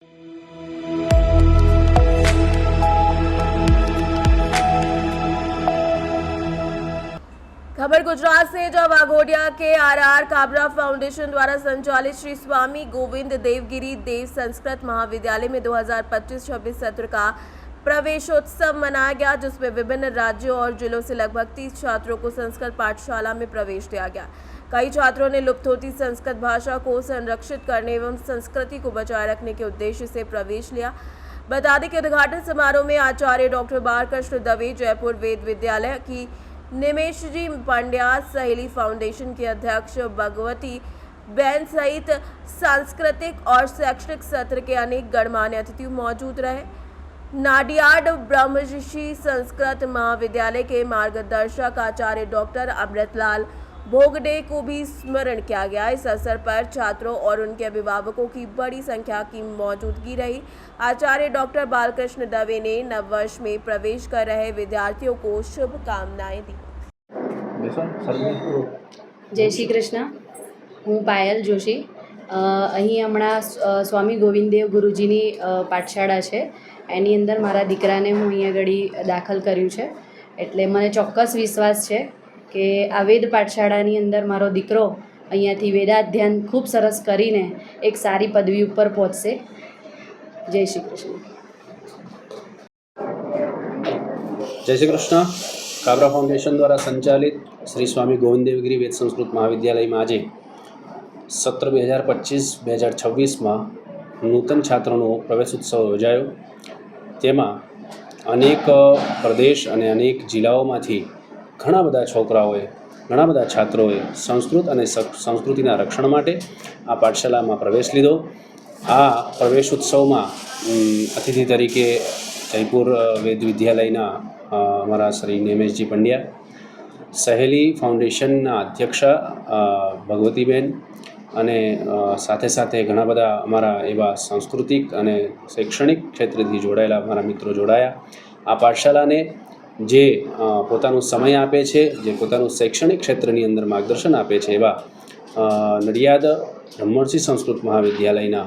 खबर गुजरात से, जब वाघोडिया के आरआर काबरा फाउंडेशन द्वारा संचालित श्री स्वामी गोविंद देवगिरी देव संस्कृत महाविद्यालय में 2025-26 सत्र का प्रवेशोत्सव मनाया गया, जिसमें विभिन्न राज्यों और जिलों से लगभग 30 छात्रों को संस्कृत पाठशाला में प्रवेश दिया गया। कई छात्रों ने लुप्त होती संस्कृत भाषा को संरक्षित करने एवं संस्कृति को बचाए रखने के उद्देश्य से प्रवेश लिया। बता दें कि उद्घाटन समारोह में आचार्य डॉक्टर बालकृष्ण दवे, जयपुर वेद विद्यालय की निमेश जी पांड्या, सहेली फाउंडेशन के अध्यक्ष भगवती बहन सहित सांस्कृतिक और शैक्षणिक सत्र के अनेक गणमान्य अतिथि मौजूद रहे। नाडियाड ब्रह्मर्षि संस्कृत महाविद्यालय के मार्गदर्शक आचार्य डॉक्टर अमृतलाल भोगडे को भी स्मरण किया गया। इस अवसर पर छात्रों और उनके अभिभावकों की बड़ी संख्या की मौजूदगी रही। आचार्य डॉक्टर बालकृष्ण दवे ने नववर्ष में प्रवेश कर रहे विद्यार्थियों को शुभकामनाएं दी। जय श्री कृष्ण। हूँ पायल जोशी। અહીં હમણાં સ્વામી ગોવિંદદેવ ગુરુજીની પાઠશાળા છે, એની અંદર મારા દીકરાને હું અહીં આગળ દાખલ કર્યું છે, એટલે મને ચોક્કસ વિશ્વાસ છે કે આ વેદ પાઠશાળાની અંદર મારો દીકરો અહીંયાથી વેદાધ્યયન ખૂબ સરસ કરીને એક સારી પદવી ઉપર પહોંચશે। જય શ્રી કૃષ્ણ। जय श्री कृष्ण। काबरा फाउंडेशन द्वारा संचालित श्री स्वामी गोविंद देवगिरी वेद संस्कृत महाविद्यालय में आज सत्र 2025-2026 में नूतन छात्रों प्रवेश उत्सव योजायो। तेमां अनेक प्रदेश और अनेक जिलाओं में घणा बधा छोकराओए, घणा बधा छात्रोए संस्कृत और संस्कृतिना रक्षण माटे आ पाठशाला में प्रवेश लीधो। आ प्रवेश उत्सव में अतिथि तरीके जयपुर वेद विद्यालयना अमरा श्री निमेशजी पंड्या, सहेली फाउंडेशन अध्यक्ष भगवतीबेन અને સાથે સાથે ઘણા બધા અમારા એવા સાંસ્કૃતિક અને શૈક્ષણિક ક્ષેત્રથી જોડાયેલા અમારા મિત્રો જોડાયા। આ પાઠશાલાને જે પોતાનો સમય આપે છે, જે પોતાનું શૈક્ષણિક ક્ષેત્રની અંદર માર્ગદર્શન આપે છે, એવા નડિયાદ બ્રહ્મર્ષિ સંસ્કૃત મહાવિદ્યાલયના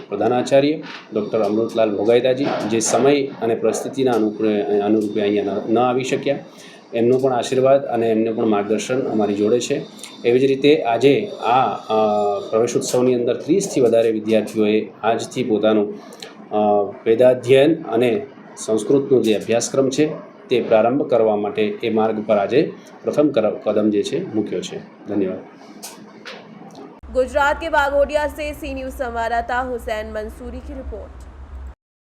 પ્રધાનાચાર્ય ડૉક્ટર અમૃતલાલ ભોગાયતાજી, જે સમય અને પરિસ્થિતિના અનુરૂપે અહીંયા ન આવી શક્યા, એમનો પણ આશીર્વાદ અને એમને પણ માર્ગદર્શન અમારી જોડે છે। એવી જ રીતે આજે આ પ્રવેશોત્સવની અંદર 30થી વધારે વિદ્યાર્થીઓએ આજથી પોતાનું વેદાધ્યયન અને સંસ્કૃતનો જે અભ્યાસક્રમ છે તે પ્રારંભ કરવા માટે એ માર્ગ પર આજે પ્રથમ કદમ જે છે મૂક્યો છે। ધન્યવાદ। गुजरात के वाघोडिया से सी न्यूज़ संवाददाता हुसैन मंसूरी की रिपोर्ट।